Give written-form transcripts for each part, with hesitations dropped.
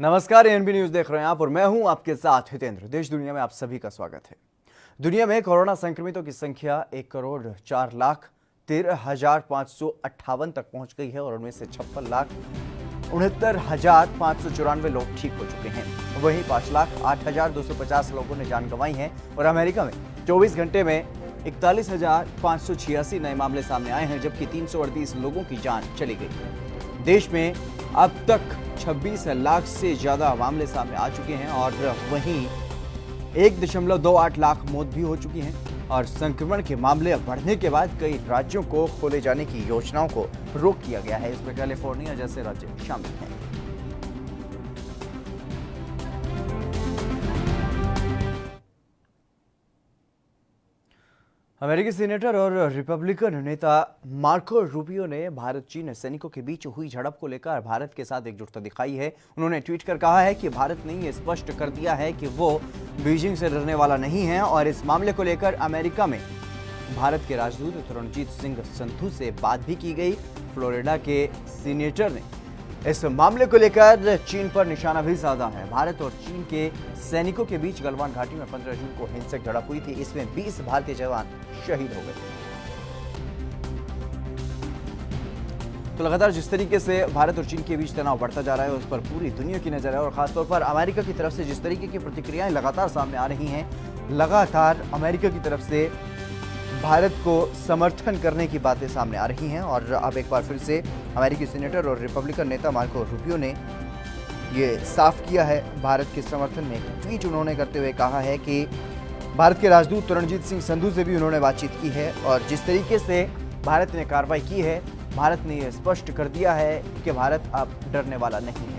नमस्कार, ANB news देख रहे हैं आप और मैं हूं आपके साथ हितेंद्र। देश दुनिया में आप सभी का स्वागत है। दुनिया में कोरोना संक्रमितों की संख्या 1,04,13,558 तक पहुंच गई है और उनमें से 56,69,594 लोग ठीक हो चुके हैं। वहीं 5,08,250 लोगों ने जान गंवाई है और अमेरिका में 24 घंटे में 41,586 नए मामले सामने आए हैं, जबकि 338 लोगों की जान चली गई। देश में अब तक 26 लाख से ज्यादा मामले सामने आ चुके हैं और वहीं 1.28 लाख मौत भी हो चुकी हैं और संक्रमण के मामले बढ़ने के बाद कई राज्यों को खोले जाने की योजनाओं को रोक दिया गया है। इसमें कैलिफोर्निया जैसे राज्य शामिल हैं। अमेरिकी सीनेटर और रिपब्लिकन नेता मार्को रूबियो ने भारत चीन सैनिकों के बीच हुई झड़प को लेकर भारत के साथ एकजुटता दिखाई है। उन्होंने ट्वीट कर कहा है कि भारत ने ये स्पष्ट कर दिया है कि वो बीजिंग से डरने वाला नहीं है और इस मामले को लेकर अमेरिका में भारत के राजदूत रणजीत सिंह संधू से बात भी की गई। फ्लोरिडा के सीनेटर ने इस मामले को लेकर चीन पर निशाना भी साधा है। भारत और चीन के सैनिकों के बीच गलवान घाटी में 15 जून को हिंसक झड़प हुई थी। इसमें 20 भारतीय जवान शहीद हो गए। तो लगातार जिस तरीके से भारत और चीन के बीच तनाव बढ़ता जा रहा है उस पर पूरी दुनिया की नजर है और खासतौर पर अमेरिका की तरफ से जिस तरीके की प्रतिक्रियाएं लगातार सामने आ रही हैं, लगातार अमेरिका की तरफ से भारत को समर्थन करने की बातें सामने आ रही हैं। और अब एक बार फिर से अमेरिकी सीनेटर और रिपब्लिकन नेता मार्को रूबियो ने ये साफ किया है भारत के समर्थन में। एक ट्वीट उन्होंने करते हुए कहा है कि भारत के राजदूत रणजीत सिंह संधू से भी उन्होंने बातचीत की है और जिस तरीके से भारत ने कार्रवाई की है, भारत ने यह स्पष्ट कर दिया है कि भारत अब डरने वाला नहीं है।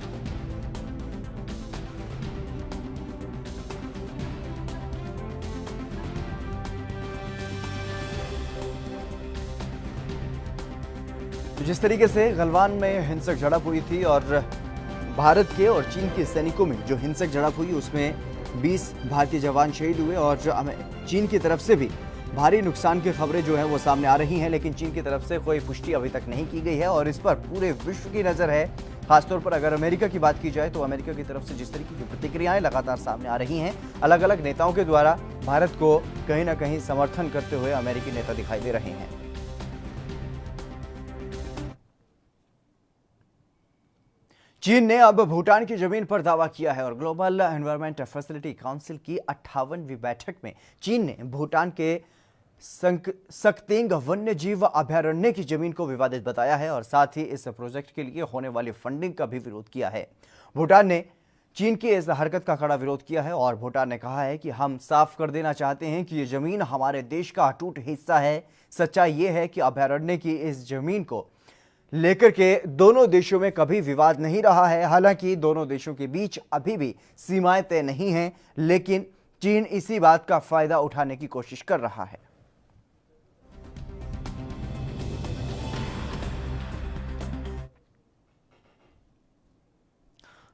जिस तरीके से गलवान में हिंसक झड़प हुई थी और भारत के और चीन के सैनिकों में जो हिंसक झड़प हुई उसमें 20 भारतीय जवान शहीद हुए और चीन की तरफ से भी भारी नुकसान की खबरें जो है वो सामने आ रही हैं, लेकिन चीन की तरफ से कोई पुष्टि अभी तक नहीं की गई है और इस पर पूरे विश्व की नजर है। खासतौर पर अगर अमेरिका की बात की जाए तो अमेरिका की तरफ से जिस तरीके की प्रतिक्रियाएं लगातार सामने आ रही हैं, अलग अलग नेताओं के द्वारा भारत को कहीं ना कहीं समर्थन करते हुए अमेरिकी नेता दिखाई दे रहे हैं। चीन ने अब भूटान की जमीन पर दावा किया है और ग्लोबल एनवायरमेंट फैसिलिटी काउंसिल की 58वीं बैठक में चीन ने भूटान के सक्तेंग वन्य जीव अभयारण्य की जमीन को विवादित बताया है और साथ ही इस प्रोजेक्ट के लिए होने वाली फंडिंग का भी विरोध किया है। भूटान ने चीन की इस हरकत का कड़ा विरोध किया है और भूटान ने कहा है कि हम साफ कर देना चाहते हैं कि ये जमीन हमारे देश का अटूट हिस्सा है। सच्चाई ये है कि अभयारण्य की इस जमीन को लेकर के दोनों देशों में कभी विवाद नहीं रहा है। हालांकि दोनों देशों के बीच अभी भी सीमाएं तय नहीं हैं, लेकिन चीन इसी बात का फायदा उठाने की कोशिश कर रहा है।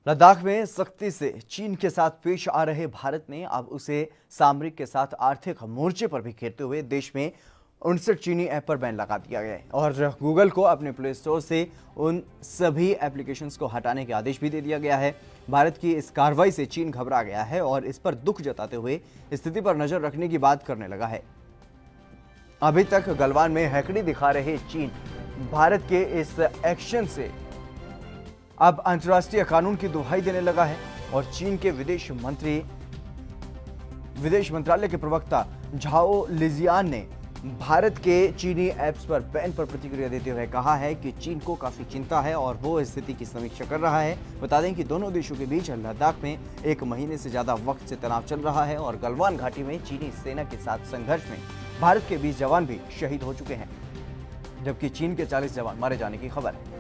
लद्दाख में सख्ती से चीन के साथ पेश आ रहे भारत ने अब उसे सामरिक के साथ आर्थिक मोर्चे पर भी घेरते हुए देश में 59 चीनी ऐप पर बैन लगा दिया गया है और गूगल को अपने प्ले स्टोर से उन सभी एप्लीकेशंस को हटाने के आदेश भी दे दिया गया है। भारत की इस कार्रवाई से चीन घबरा गया है और इस पर दुख जताते हुए स्थिति पर नजर रखने की बात करने लगा है। अभी तक गलवान में हैकड़ी दिखा रहे चीन भारत के इस एक्शन से अब अंतर्राष्ट्रीय कानून की दुहाई देने लगा है और चीन के विदेश मंत्रालय के प्रवक्ता झाओ लिजियान ने भारत के चीनी ऐप्स पर बैन पर प्रतिक्रिया देते हुए कहा है कि चीन को काफी चिंता है और वो स्थिति की समीक्षा कर रहा है। बता दें कि दोनों देशों के बीच लद्दाख में 1 महीने से ज्यादा वक्त से तनाव चल रहा है और गलवान घाटी में चीनी सेना के साथ संघर्ष में भारत के 20 जवान भी शहीद हो चुके हैं, जबकि चीन के 40 जवान मारे जाने की खबर है।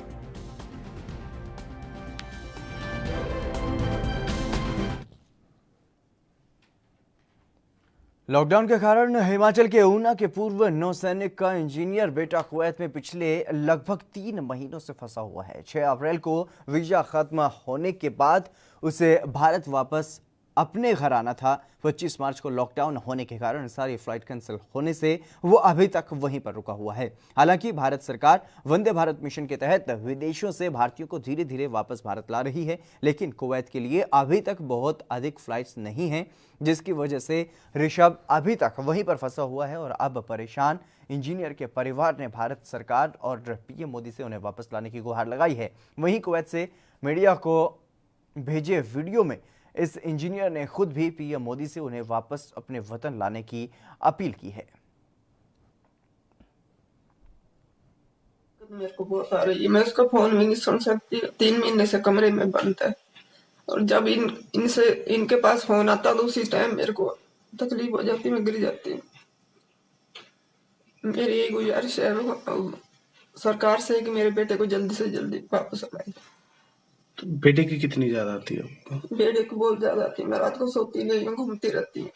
लॉकडाउन के कारण हिमाचल के ऊना के पूर्व नौसैनिक का इंजीनियर बेटा कुवैत में पिछले लगभग 3 महीनों से फंसा हुआ है। 6 अप्रैल को वीजा खत्म होने के बाद उसे भारत वापस अपने घर आना था। 25 मार्च को लॉकडाउन होने के कारण सारी फ्लाइट कैंसिल होने से वो अभी तक वहीं पर रुका हुआ है। हालांकि भारत सरकार वंदे भारत मिशन के तहत विदेशों से भारतीयों को धीरे धीरे वापस भारत ला रही है, लेकिन कुवैत के लिए अभी तक बहुत अधिक फ्लाइट्स नहीं हैं, जिसकी वजह से ऋषभ अभी तक वहीं पर फंसा हुआ है। और अब परेशान इंजीनियर के परिवार ने भारत सरकार और पीएम मोदी से उन्हें वापस लाने की गुहार लगाई है। वहीं कुवैत से मीडिया को भेजे वीडियो में इस इंजीनियर ने खुद भी पीएम मोदी से उन्हें वापस अपने वतन लाने की अपील की है। मेरे को बहुत आ रही है, मैं उसका फोन भी नहीं सुन सकती। 3 महीने से कमरे में बंद है, और जब इनके पास फोन आता तो उसी टाइम मेरे को तकलीफ हो जाती, मैं गिर जाती। मेरी यही गुजारिश है सरकार से कि मेरे बेटे को जल्दी से जल्दी वापस लाए। तो बेटे की कितनी ज्यादा आती है आपको? बेटे को बहुत ज्यादा आती है, मैं रात को सोती नहीं हूँ, घूमती रहती हूँ।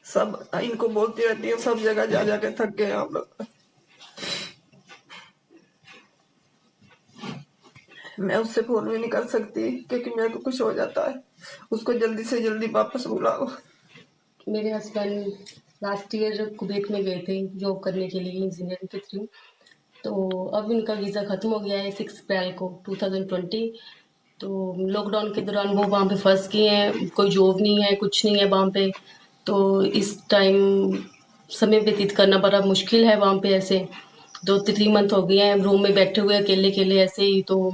सब इनको बोलती रहती है, सब जगह जा जाके थक गए हम लोग। मैं उससे फोन भी नहीं कर सकती क्योंकि मेरे को कुछ हो जाता है। उसको जल्दी से जल्दी वापस बुलाओ। मेरे हस्बैंड लास्ट ईयर कुवैत में गए थे जॉब करने के लिए इंजीनियरिंग के थ्रू, तो अब उनका वीज़ा ख़त्म हो गया है 6 अप्रैल को 2020। तो लॉकडाउन के दौरान वो वहाँ पे फंस गए हैं, कोई जॉब नहीं है, कुछ नहीं है वहाँ पे। तो इस टाइम समय व्यतीत करना बड़ा मुश्किल है वहाँ पे। ऐसे 2-3 मंथ हो गए हैं रूम में बैठे हुए अकेले अकेले ऐसे ही। तो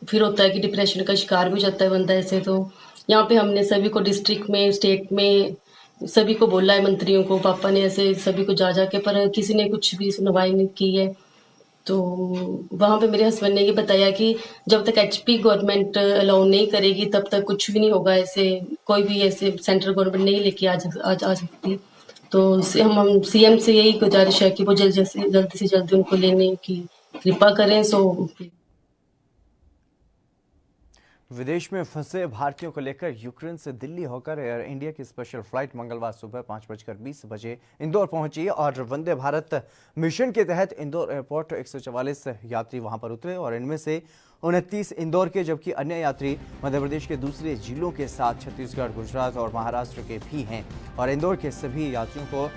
फिर होता है कि डिप्रेशन का शिकार भी हो जाता है बंदा ऐसे। तो यहाँ पे हमने सभी को डिस्ट्रिक्ट में, स्टेट में सभी को बोला है, मंत्रियों को, पापा ने ऐसे सभी को जा के, पर किसी ने कुछ भी सुनवाई नहीं की है। तो वहाँ पे मेरे हस्बैंड ने ये बताया कि जब तक एचपी गवर्नमेंट अलाउ नहीं करेगी तब तक कुछ भी नहीं होगा। ऐसे कोई भी ऐसे सेंट्रल गवर्नमेंट नहीं लेके आ सकती। तो हम सीएम से यही गुजारिश है कि वो जल्द से जल्द उनको लेने की कृपा करें। विदेश में फंसे भारतीयों को लेकर यूक्रेन से दिल्ली होकर एयर इंडिया की स्पेशल फ्लाइट मंगलवार सुबह 5:20 बजे इंदौर पहुंची और वंदे भारत मिशन के तहत इंदौर एयरपोर्ट 144 यात्री वहां पर उतरे और इनमें से 29 इंदौर के, जबकि अन्य यात्री मध्य प्रदेश के दूसरे जिलों के साथ छत्तीसगढ़, गुजरात और महाराष्ट्र के भी हैं। और इंदौर के सभी यात्रियों को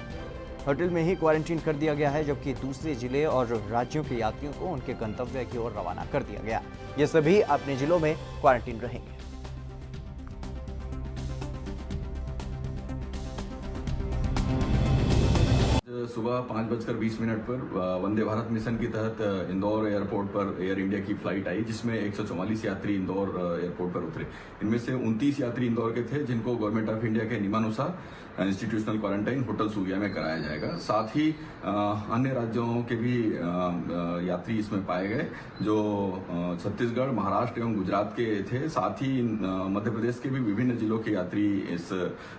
होटल में ही क्वारंटीन कर दिया गया है, जबकि दूसरे जिले और राज्यों के यात्रियों को उनके गंतव्य की ओर रवाना कर दिया गया। ये सभी अपने जिलों में क्वारंटीन रहेंगे। सुबह 5:20 पर वंदे भारत मिशन के तहत इंदौर एयरपोर्ट पर एयर इंडिया की फ्लाइट आई, जिसमें 144 यात्री इंदौर एयरपोर्ट पर उतरे। इनमें से 29 यात्री इंदौर के थे, जिनको गवर्नमेंट ऑफ इंडिया के नियमानुसार इंस्टीट्यूशनल क्वारंटाइन होटल सूर्या में कराया जाएगा। साथ ही अन्य राज्यों के भी यात्री इसमें पाए गए, जो छत्तीसगढ़, महाराष्ट्र एवं गुजरात के थे। साथ ही मध्य प्रदेश के भी विभिन्न जिलों के यात्री इस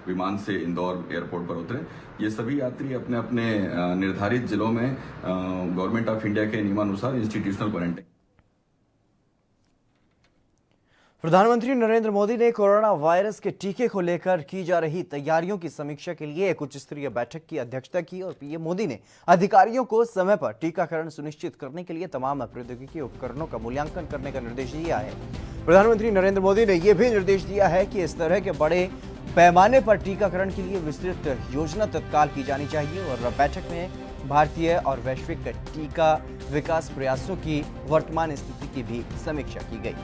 विमान से इंदौर एयरपोर्ट पर उतरे। ये सभी यात्री अपने अपने निर्धारित जिलों में गवर्नमेंट ऑफ इंडिया के नियमानुसार इंस्टीट्यूशनल क्वारंटाइन। प्रधानमंत्री नरेंद्र मोदी ने कोरोना वायरस के टीके को लेकर की जा रही तैयारियों की समीक्षा के लिए एक उच्च स्तरीय बैठक की अध्यक्षता की और पीएम मोदी ने अधिकारियों को समय पर टीकाकरण सुनिश्चित करने के लिए तमाम प्रौद्योगिकी उपकरणों का मूल्यांकन करने का निर्देश दिया है। प्रधानमंत्री नरेंद्र मोदी ने यह भी निर्देश दिया है कि इस तरह के बड़े पैमाने पर टीकाकरण के लिए विस्तृत योजना तत्काल की जानी चाहिए। और बैठक में भारतीय और वैश्विक टीका विकास प्रयासों की वर्तमान स्थिति की भी समीक्षा की गई।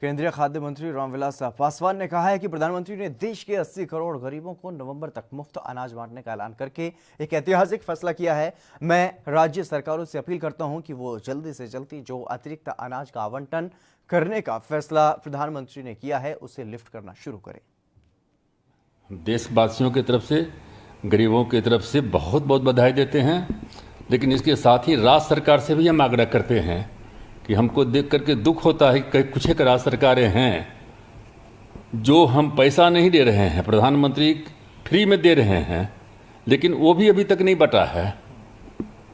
केंद्रीय खाद्य मंत्री रामविलास पासवान ने कहा है कि प्रधानमंत्री ने देश के 80 करोड़ गरीबों को नवंबर तक मुफ्त अनाज बांटने का ऐलान करके एक ऐतिहासिक फैसला किया है। मैं राज्य सरकारों से अपील करता हूं कि वो जल्दी से जल्दी जो अतिरिक्त अनाज का आवंटन करने का फैसला प्रधानमंत्री ने किया है उसे लिफ्ट करना शुरू करें। देशवासियों की तरफ से, गरीबों की तरफ से बहुत बहुत बधाई देते हैं, लेकिन इसके साथ ही राज्य सरकार से भी हम आग्रह करते हैं कि हमको देख करके दुख होता है कि कुछ एक राज्य सरकारें हैं जो हम पैसा नहीं दे रहे हैं, प्रधानमंत्री फ्री में दे रहे हैं, लेकिन वो भी अभी तक नहीं बटा है।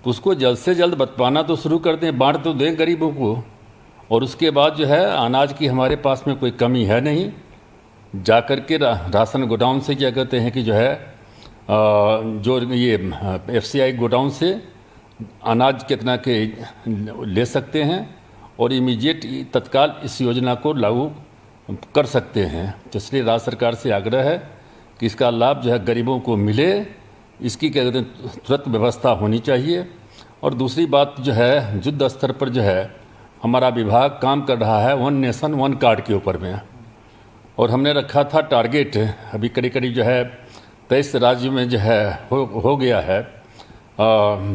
तो उसको जल्द से जल्द बंटवाना तो शुरू कर दें, बांट तो दें गरीबों को। और उसके बाद जो है अनाज की हमारे पास में कोई कमी है नहीं, जाकर के राशन गोडाउन से क्या कहते हैं कि जो है जो ये FCI गोडाउन से अनाज कितना के ले सकते हैं और इमीडिएट तत्काल इस योजना को लागू कर सकते हैं। तो इसलिए राज्य सरकार से आग्रह है कि इसका लाभ जो है गरीबों को मिले, इसकी क्या कहते हैं तुरंत व्यवस्था होनी चाहिए। और दूसरी बात जो है युद्ध स्तर पर जो है हमारा विभाग काम कर रहा है 1 नेशन 1 कार्ड के ऊपर में, और हमने रखा था टारगेट, अभी करीब करीब जो है 23 राज्य में जो है हो गया है,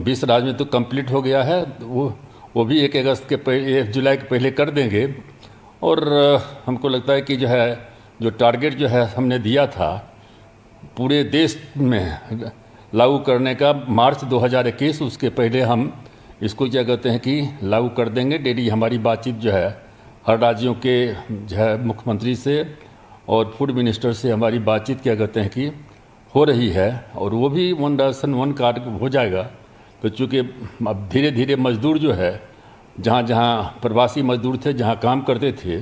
20 राज्य में तो कंप्लीट हो गया है, वो भी 1 जुलाई के पहले कर देंगे। और हमको लगता है कि जो है जो टारगेट जो है हमने दिया था पूरे देश में लागू करने का मार्च 2021, उसके पहले हम इसको क्या कहते हैं कि लागू कर देंगे। डेली हमारी बातचीत जो है हर राज्यों के जो है मुख्यमंत्री से और फूड मिनिस्टर से हमारी बातचीत क्या कहते हैं कि हो रही है, और वो भी 1 नेशन 1 कार्ड हो जाएगा। तो चूँकि अब धीरे धीरे मजदूर जो है जहाँ जहाँ प्रवासी मजदूर थे, जहाँ काम करते थे,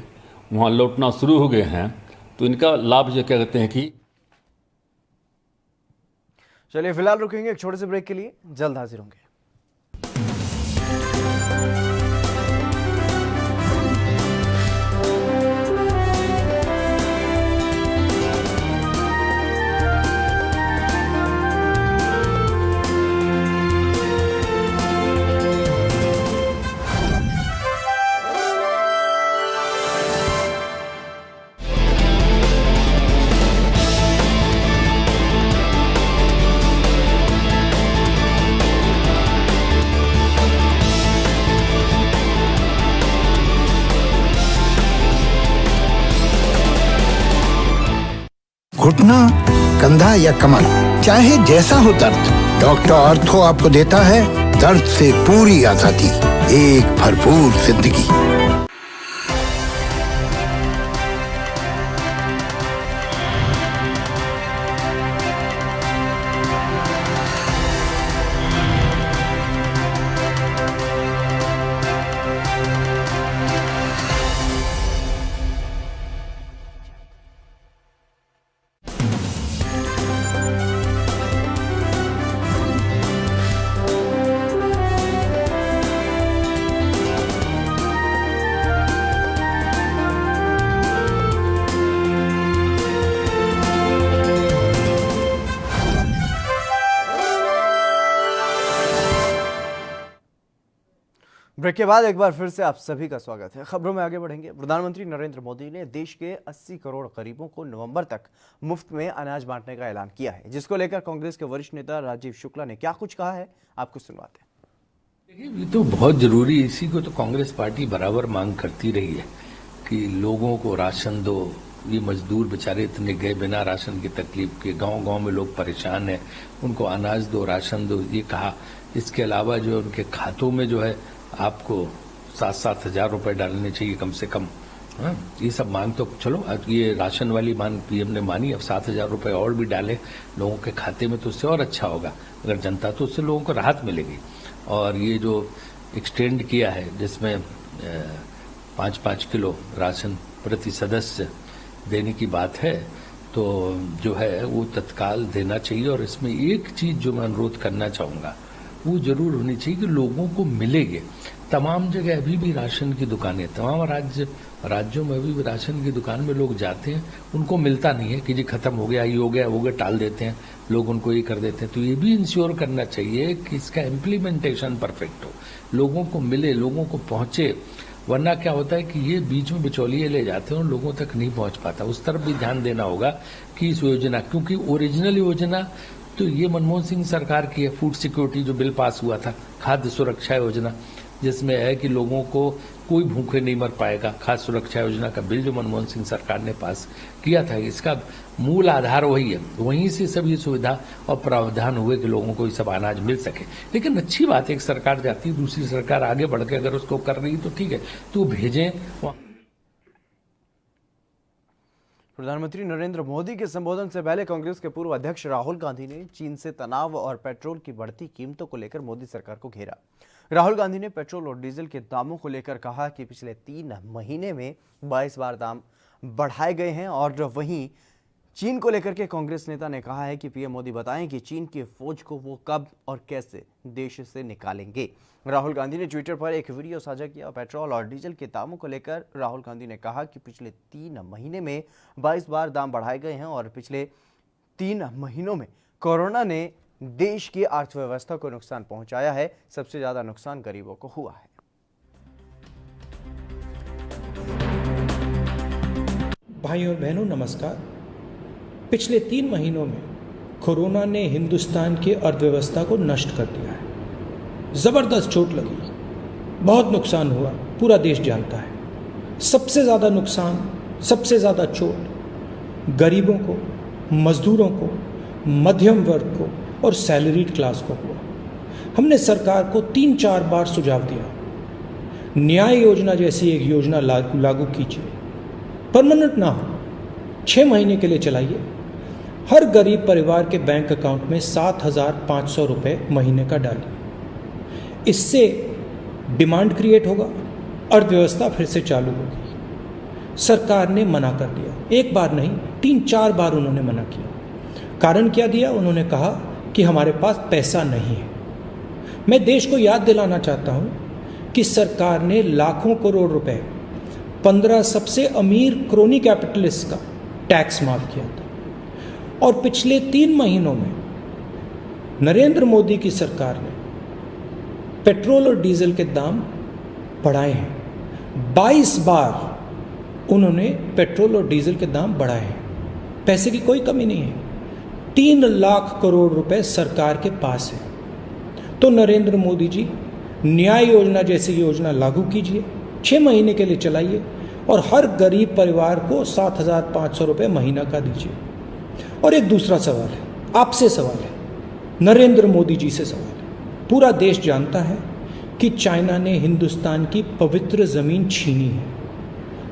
वहाँ लौटना शुरू हो गए हैं, तो इनका लाभ जो क्या कहते हैं कि। चलिए फिलहाल रुकेंगे एक छोटे से ब्रेक के लिए, जल्द हाजिर होंगे। घुटना, कंधा या कमर, चाहे जैसा हो दर्द, डॉक्टर ऑर्थो आपको देता है दर्द से पूरी आजादी, एक भरपूर जिंदगी। ब्रेक के बाद एक बार फिर से आप सभी का स्वागत है। खबरों में आगे बढ़ेंगे। प्रधानमंत्री नरेंद्र मोदी ने देश के 80 करोड़ गरीबों को नवंबर तक मुफ्त में अनाज बांटने का ऐलान किया है, जिसको लेकर कांग्रेस के वरिष्ठ नेता राजीव शुक्ला ने क्या कुछ कहा है, आपको सुनवाते हैं। देखिए, ये तो बहुत जरूरी है। इसी को तो कांग्रेस पार्टी बराबर मांग करती रही है कि लोगों को राशन दो। ये मजदूर बेचारे इतने गए बिना राशन की तकलीफ के, गांव गांव में लोग परेशान हैं, उनको अनाज दो, राशन दो, ये कहा। इसके अलावा जो उनके खातों में जो है आपको 7-7 हजार रुपए डालने चाहिए कम से कम। हाँ, ये सब मांग तो चलो, ये राशन वाली मांग पीएम ने मानी, अब 7,000 रुपए और भी डाले लोगों के खाते में तो उससे और अच्छा होगा। अगर जनता तो उससे लोगों को राहत मिलेगी। और ये जो एक्सटेंड किया है जिसमें 5-5 किलो राशन प्रति सदस्य देने की बात है, तो जो है वो तत्काल देना चाहिए। और इसमें एक चीज जो मैं अनुरोध करना चाहूंगा वो जरूर होनी चाहिए कि लोगों को मिलेंगे। तमाम जगह अभी भी राशन की दुकानें, तमाम राज्यों में अभी भी राशन की दुकान में लोग जाते हैं, उनको मिलता नहीं है कि जी खत्म हो गया, ये हो गया, टाल देते हैं लोग, उनको ये कर देते हैं। तो ये भी इंश्योर करना चाहिए कि इसका इम्प्लीमेंटेशन परफेक्ट हो, लोगों को मिले, लोगों को पहुंचे। वरना क्या होता है कि ये बीच में बिचौलिए ले जाते हैं और लोगों तक नहीं पहुंच पाता। उस तरफ भी ध्यान देना होगा कि इस योजना, क्योंकि ओरिजिनल योजना तो ये मनमोहन सिंह सरकार की है, फूड सिक्योरिटी जो बिल पास हुआ था, खाद्य सुरक्षा योजना, जिसमें है कि लोगों को कोई भूखे नहीं मर पाएगा। खाद्य सुरक्षा योजना का बिल जो मनमोहन सिंह सरकार ने पास किया था, इसका मूल आधार वही है। वहीं से सब ये सुविधा और प्रावधान हुए कि लोगों को ये सब अनाज मिल सके। लेकिन अच्छी बात है, एक सरकार जाती है, दूसरी सरकार आगे बढ़ के अगर उसको कर रही तो ठीक है, तो भेजें। प्रधानमंत्री नरेंद्र मोदी के संबोधन से पहले कांग्रेस के पूर्व अध्यक्ष राहुल गांधी ने चीन से तनाव और पेट्रोल की बढ़ती कीमतों को लेकर मोदी सरकार को घेरा। राहुल गांधी ने पेट्रोल और डीजल के दामों को लेकर कहा कि पिछले 3 महीने में 22 बार दाम बढ़ाए गए हैं और वहीं चीन को लेकर के कांग्रेस नेता ने कहा है कि पीएम मोदी बताएं कि चीन की फौज को वो कब और कैसे देश से निकालेंगे। राहुल गांधी ने ट्विटर पर एक वीडियो साझा किया। पेट्रोल और डीजल के दामों को लेकर राहुल गांधी ने कहा कि पिछले 3 महीने में 22 बार दाम बढ़ाए गए हैं और पिछले 3 महीनों में कोरोना ने देश की अर्थव्यवस्था को नुकसान पहुंचाया है। सबसे ज्यादा नुकसान गरीबों को हुआ है। भाइयों और बहनों नमस्कार। पिछले 3 महीनों में कोरोना ने हिंदुस्तान की अर्थव्यवस्था को नष्ट कर दिया है। ज़बरदस्त चोट लगी, बहुत नुकसान हुआ, पूरा देश जानता है। सबसे ज़्यादा नुकसान, सबसे ज़्यादा चोट गरीबों को, मजदूरों को, मध्यम वर्ग को और सैलरीड क्लास को हुआ। हमने सरकार को 3-4 बार सुझाव दिया, न्याय योजना जैसी एक योजना लागू कीजिए, परमानेंट ना हो, 6 महीने के लिए चलाइए। हर गरीब परिवार के बैंक अकाउंट में 7,500 रुपये महीने का डालिए। इससे डिमांड क्रिएट होगा, अर्थव्यवस्था फिर से चालू होगी। सरकार ने मना कर दिया, एक बार नहीं 3-4 बार उन्होंने मना किया। कारण क्या दिया? उन्होंने कहा कि हमारे पास पैसा नहीं है। मैं देश को याद दिलाना चाहता हूं कि सरकार ने लाखों करोड़ रुपए 15 सबसे अमीर क्रोनी कैपिटलिस्ट का टैक्स माफ किया था और पिछले 3 महीनों में नरेंद्र मोदी की सरकार ने पेट्रोल और डीजल के दाम बढ़ाए हैं। 22 बार उन्होंने पेट्रोल और डीजल के दाम बढ़ाए हैं। पैसे की कोई कमी नहीं है। 3 लाख करोड़ रुपए सरकार के पास है। तो नरेंद्र मोदी जी, न्याय योजना जैसी योजना लागू कीजिए, 6 महीने के लिए चलाइए और हर गरीब परिवार को 7,500 रुपये महीना का दीजिए। और एक दूसरा सवाल है, आपसे सवाल है, नरेंद्र मोदी जी से सवाल है। पूरा देश जानता है कि चाइना ने हिंदुस्तान की पवित्र ज़मीन छीनी है।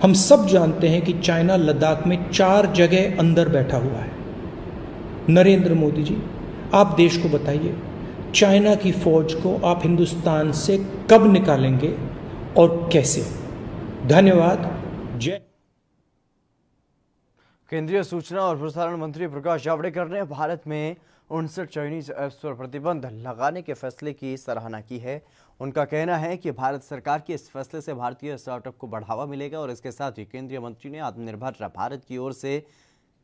हम सब जानते हैं कि चाइना लद्दाख में 4 जगह अंदर बैठा हुआ है। नरेंद्र मोदी जी, आप देश को बताइए, चाइना की फौज को आप हिंदुस्तान से कब निकालेंगे और कैसे? धन्यवाद। जय। केंद्रीय सूचना और प्रसारण मंत्री प्रकाश जावड़ेकर ने भारत में 59 चाइनीज ऐप्स पर प्रतिबंध लगाने के फैसले की सराहना की है। उनका कहना है कि भारत सरकार के इस फैसले से भारतीय स्टार्टअप को बढ़ावा मिलेगा और इसके साथ ही केंद्रीय मंत्री ने आत्मनिर्भर भारत की ओर से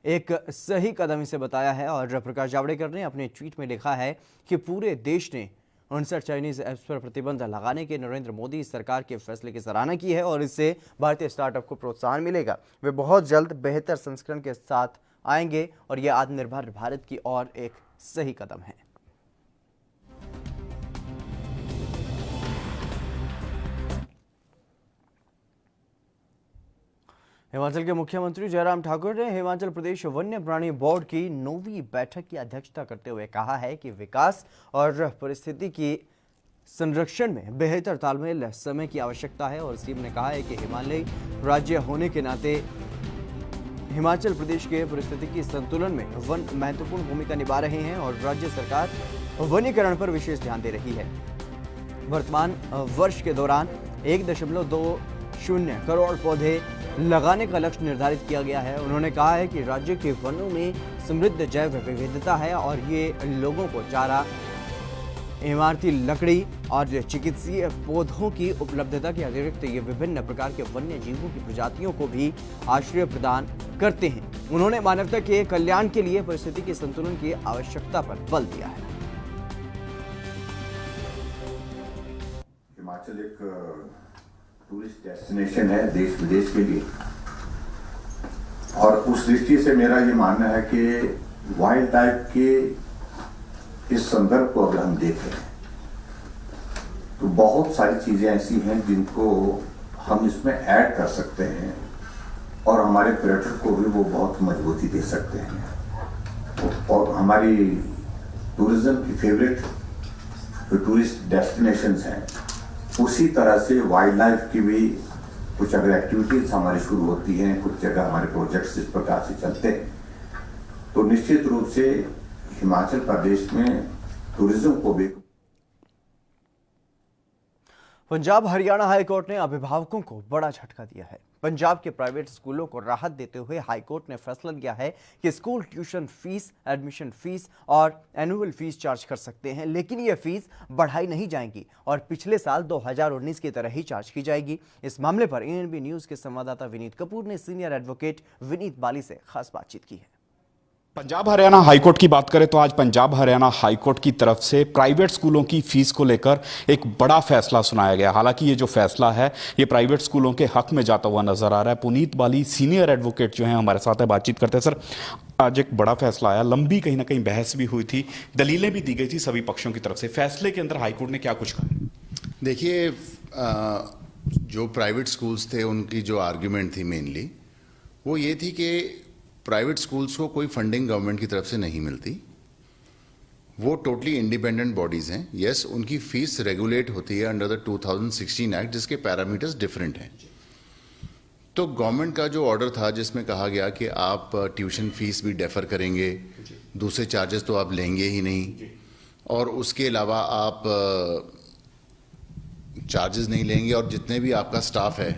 एक सही कदम इसे बताया है। और प्रकाश जावड़ेकर ने अपने ट्वीट में लिखा है कि पूरे देश ने 59 चाइनीज ऐप्स पर प्रतिबंध लगाने के नरेंद्र मोदी सरकार के फैसले की सराहना की है और इससे भारतीय स्टार्टअप को प्रोत्साहन मिलेगा। वे बहुत जल्द बेहतर संस्करण के साथ आएंगे और यह आत्मनिर्भर भारत की ओर एक सही कदम है। हिमाचल के मुख्यमंत्री जयराम ठाकुर ने हिमाचल प्रदेश वन्य प्राणी बोर्ड की 9वीं बैठक की अध्यक्षता करते हुए कहा है कि विकास और परिस्थिति की संरक्षण में बेहतर तालमेल समय की आवश्यकता है। और सीएम ने कहा है कि हिमालयी राज्य होने के नाते हिमाचल प्रदेश के परिस्थितिकी संतुलन में वन महत्वपूर्ण भूमिका निभा रहे हैं और राज्य सरकार वनीकरण पर विशेष ध्यान दे रही है। वर्तमान वर्ष के दौरान 1.20 करोड़ पौधे लगाने का लक्ष्य निर्धारित किया गया है। उन्होंने कहा है कि राज्य के वनों में समृद्ध जैव विविधता है और ये लोगों को चारा, इमारती लकड़ी और चिकित्सीय पौधों की उपलब्धता के अतिरिक्त ये विभिन्न प्रकार के वन्य जीवों की प्रजातियों को भी आश्रय प्रदान करते हैं। उन्होंने मानवता के कल्याण के लिए परिस्थितिकी संतुलन की आवश्यकता पर बल दिया है। हिमाचल एक टूरिस्ट डेस्टिनेशन है देश विदेश के लिए और उस दृष्टि से मेरा ये मानना है कि वाइल्ड लाइफ के इस संदर्भ को अगर हम देखें तो बहुत सारी चीजें ऐसी हैं जिनको हम इसमें ऐड कर सकते हैं और हमारे पर्यटक को भी वो बहुत मजबूती दे सकते हैं। और हमारी टूरिज्म की फेवरेट जो टूरिस्ट डेस्टिनेशंस हैं उसी तरह से वाइल्ड लाइफ की भी कुछ अगर एक्टिविटीज हमारी शुरू होती हैं, कुछ जगह हमारे प्रोजेक्ट्स इस प्रकार से चलते हैं, तो निश्चित रूप से हिमाचल प्रदेश में टूरिज्म को भी। पंजाब हरियाणा हाईकोर्ट ने अभिभावकों को बड़ा झटका दिया है। पंजाब के प्राइवेट स्कूलों को राहत देते हुए हाईकोर्ट ने फैसला लिया है कि school tuition fees, admission fees और एनुअल फीस चार्ज कर सकते हैं, लेकिन ये फीस बढ़ाई नहीं जाएंगी और पिछले साल 2019 की तरह ही चार्ज की जाएगी। इस मामले पर एएनबी न्यूज के संवाददाता विनीत कपूर ने सीनियर एडवोकेट विनीत बाली से खास बातचीत की है। पंजाब हरियाणा हाईकोर्ट की बात करें तो आज पंजाब हरियाणा हाईकोर्ट की तरफ से प्राइवेट स्कूलों की फीस को लेकर एक बड़ा फैसला सुनाया गया। हालांकि ये जो फैसला है ये प्राइवेट स्कूलों के हक में जाता हुआ नजर आ रहा है। पुनीत बाली सीनियर एडवोकेट जो है हमारे साथ है, बातचीत करते हैं। सर, आज एक बड़ा फैसला आया, लंबी कहीं ना कहीं बहस भी हुई थी, दलीलें भी दी गई थी सभी पक्षों की तरफ से। फैसले के अंदर हाईकोर्ट ने क्या कुछ कहा? देखिए, जो प्राइवेट स्कूल्स थे उनकी जो आर्ग्यूमेंट थी मेनली वो ये थी कि प्राइवेट स्कूल्स को कोई फंडिंग गवर्नमेंट की तरफ से नहीं मिलती, वो टोटली इंडिपेंडेंट बॉडीज हैं। यस, उनकी फीस रेगुलेट होती है अंडर द 2016 एक्ट, जिसके पैरामीटर्स डिफरेंट हैं। तो गवर्नमेंट का जो ऑर्डर था जिसमें कहा गया कि आप ट्यूशन फीस भी डेफर करेंगे, दूसरे चार्जेस तो आप लेंगे ही नहीं, और उसके अलावा आप चार्जेस नहीं लेंगे, और जितने भी आपका स्टाफ है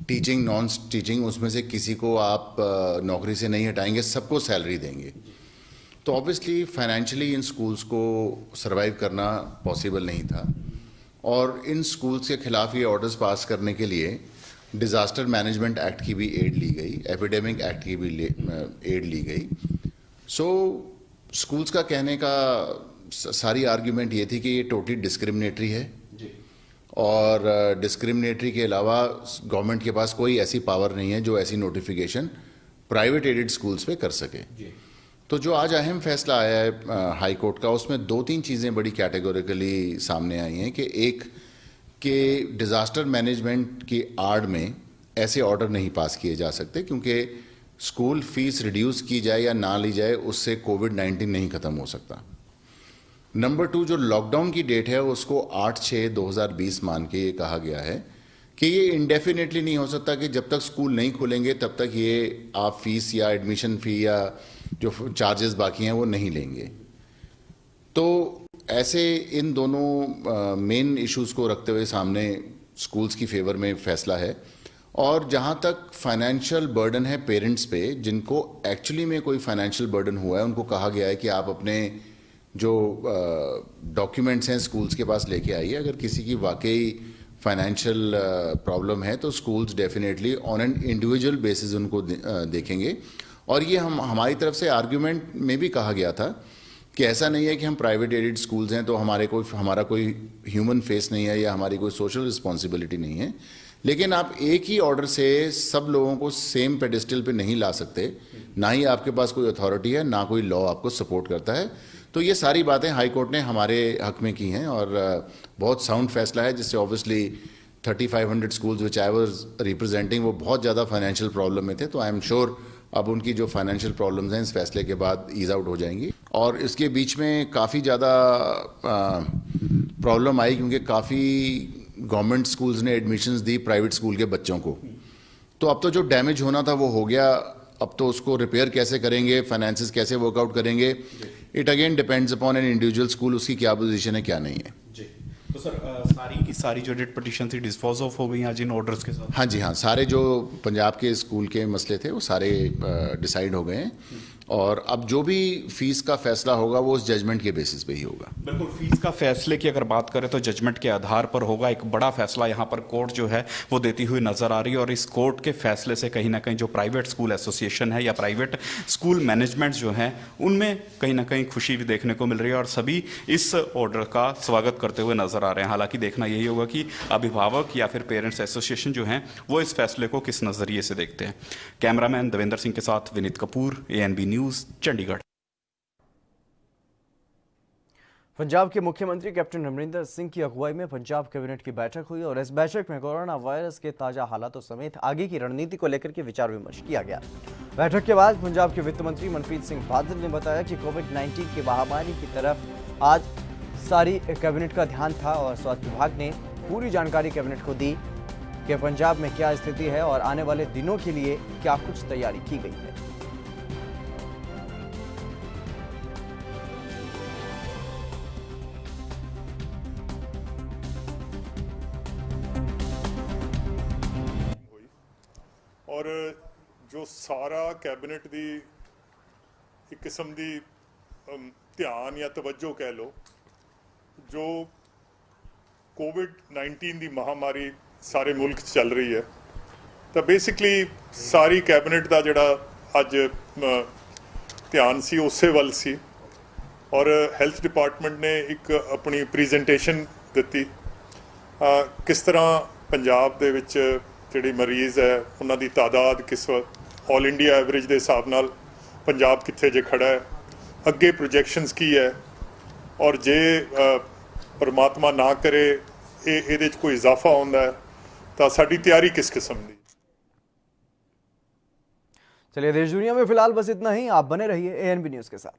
टीचिंग नॉन टीचिंग उसमें से किसी को आप नौकरी से नहीं हटाएंगे, सबको सैलरी देंगे। तो ऑब्वियसली फाइनेंशियली इन स्कूल्स को सरवाइव करना पॉसिबल नहीं था, और इन स्कूल्स के खिलाफ ये ऑर्डर्स पास करने के लिए डिज़ास्टर मैनेजमेंट एक्ट की भी एड ली गई, एपिडेमिक एक्ट की भी एड ली गई। सो स्कूल्स का कहने का सारी आर्ग्यूमेंट ये थी कि ये टोटली डिस्क्रिमिनेटरी है, और डिस्क्रिमिनेटरी के अलावा गवर्नमेंट के पास कोई ऐसी पावर नहीं है जो ऐसी नोटिफिकेशन प्राइवेट एडेड स्कूल्स पे कर सके। तो जो आज अहम फैसला आया है हाई कोर्ट का, उसमें दो तीन चीज़ें बड़ी कैटेगोरिकली सामने आई हैं कि एक कि डिज़ास्टर मैनेजमेंट की आड़ में ऐसे ऑर्डर नहीं पास किए जा सकते, क्योंकि स्कूल फीस रिड्यूस की जाए या ना ली जाए उससे कोविड-19 नहीं ख़त्म हो सकता। नंबर 2, जो लॉकडाउन की डेट है उसको 8/6/2020 मान के ये कहा गया है कि ये इंडेफिनेटली नहीं हो सकता कि जब तक स्कूल नहीं खुलेंगे तब तक ये आप फीस या एडमिशन फ़ी या जो चार्जेस बाकी हैं वो नहीं लेंगे। तो ऐसे इन दोनों मेन इश्यूज़ को रखते हुए सामने स्कूल्स की फेवर में फैसला है। और जहाँ तक फाइनेंशियल बर्डन है पेरेंट्स पे, जिनको एक्चुअली में कोई फाइनेंशियल बर्डन हुआ है, उनको कहा गया है कि आप अपने जो डॉक्यूमेंट्स हैं स्कूल्स के पास लेके आइए। अगर किसी की वाकई फाइनेंशियल प्रॉब्लम है तो schools definitely on an individual basis उनको देखेंगे। और ये हमारी तरफ से आर्ग्यूमेंट में भी कहा गया था कि ऐसा नहीं है कि हम प्राइवेट एडेड स्कूल्स हैं तो हमारा कोई ह्यूमन फेस नहीं है या हमारी कोई सोशल रिस्पॉन्सिबिलिटी नहीं है, लेकिन आप एक ही ऑर्डर से सब लोगों को सेम पेडिस्टल पे नहीं ला सकते। ना ही आपके पास कोई अथॉरिटी है, ना कोई लॉ आपको सपोर्ट करता है। तो ये सारी बातें हाई कोर्ट ने हमारे हक में की हैं और बहुत साउंड फैसला है, जिससे obviously 3500 schools which I was representing वो बहुत ज़्यादा फाइनेंशियल प्रॉब्लम में थे। तो आई एम श्योर अब उनकी जो फाइनेंशियल प्रॉब्लम्स हैं इस फैसले के बाद ईज आउट हो जाएंगी। और इसके बीच में काफ़ी ज़्यादा प्रॉब्लम आई, क्योंकि काफ़ी गवर्नमेंट स्कूल्स ने एडमिशन्स दी प्राइवेट स्कूल के बच्चों को। तो अब तो जो डैमेज होना था वो हो गया, अब तो उसको रिपेयर कैसे करेंगे, फाइनेंसेस कैसे वर्कआउट करेंगे, it again depends upon an individual school, उसकी क्या पोजीशन है क्या नहीं है। जी, तो सर सारी की सारी जो रिट पिटीशन थी डिस्पोज ऑफ हो गई आज इन ऑर्डर्स के साथ? हाँ जी, हाँ, सारे जो पंजाब के स्कूल के मसले थे वो सारे डिसाइड हो गए हैं, और अब जो भी फीस का फैसला होगा वो उस जजमेंट के बेसिस पे ही होगा। बिल्कुल, फीस का फैसले की अगर बात करें तो जजमेंट के आधार पर होगा। एक बड़ा फैसला यहाँ पर कोर्ट जो है वो देती हुई नजर आ रही है, और इस कोर्ट के फैसले से कहीं ना कहीं जो प्राइवेट स्कूल एसोसिएशन है या प्राइवेट स्कूल मैनेजमेंट जो है उनमें कहीं ना कहीं खुशी भी देखने को मिल रही है, और सभी इस ऑर्डर का स्वागत करते हुए नजर आ रहे हैं। हालांकि देखना यही होगा कि अभिभावक या फिर पेरेंट्स एसोसिएशन जो हैं वो इस फैसले को किस नजरिए से देखते हैं। कैमरामैन देवेंद्र सिंह के साथ विनीत कपूर, ANB न्यूज, चंडीगढ़। पंजाब के मुख्यमंत्री कैप्टन अमरिंदर सिंह की अगुवाई में पंजाब कैबिनेट की बैठक हुई, और इस बैठक में कोरोना वायरस के ताजा हालातों समेत आगे की रणनीति को लेकर के विचार विमर्श किया गया। बैठक के बाद पंजाब के वित्त मंत्री मनप्रीत सिंह बादल ने बताया कि कोविड-19 की महामारी की तरफ आज सारी कैबिनेट का ध्यान था, और स्वास्थ्य विभाग ने पूरी जानकारी कैबिनेट को दी। कि पंजाब में क्या स्थिति है और आने वाले दिनों के लिए क्या कुछ तैयारी की गई है। और जो सारा कैबिनेट दी एक किस्म दी ध्यान या तवज्जो कह लो, जो कोविड-19 दी महामारी सारे मुल्क च चल रही है, तो बेसिकली सारी कैबिनेट का जिहड़ा अज ध्यान सी उसे वल सी। और हैल्थ डिपार्टमेंट ने एक अपनी प्रेजेंटेशन दी किस तरह पंजाब दे विच जिहड़ी मरीज़ है उन्हां दी तादाद किस ऑल इंडिया एवरेज के हिसाब नाल पंजाब कित्थे जे खड़ा है, अगे प्रोजैक्शनस की है, और जे परमात्मा ना करे ये कोई इजाफा होंदा है तो साडी तैयारी किस किस्म दी। चलिए, देश दुनिया में फिलहाल बस इतना ही। आप बने रहिए ANB न्यूज़ के साथ।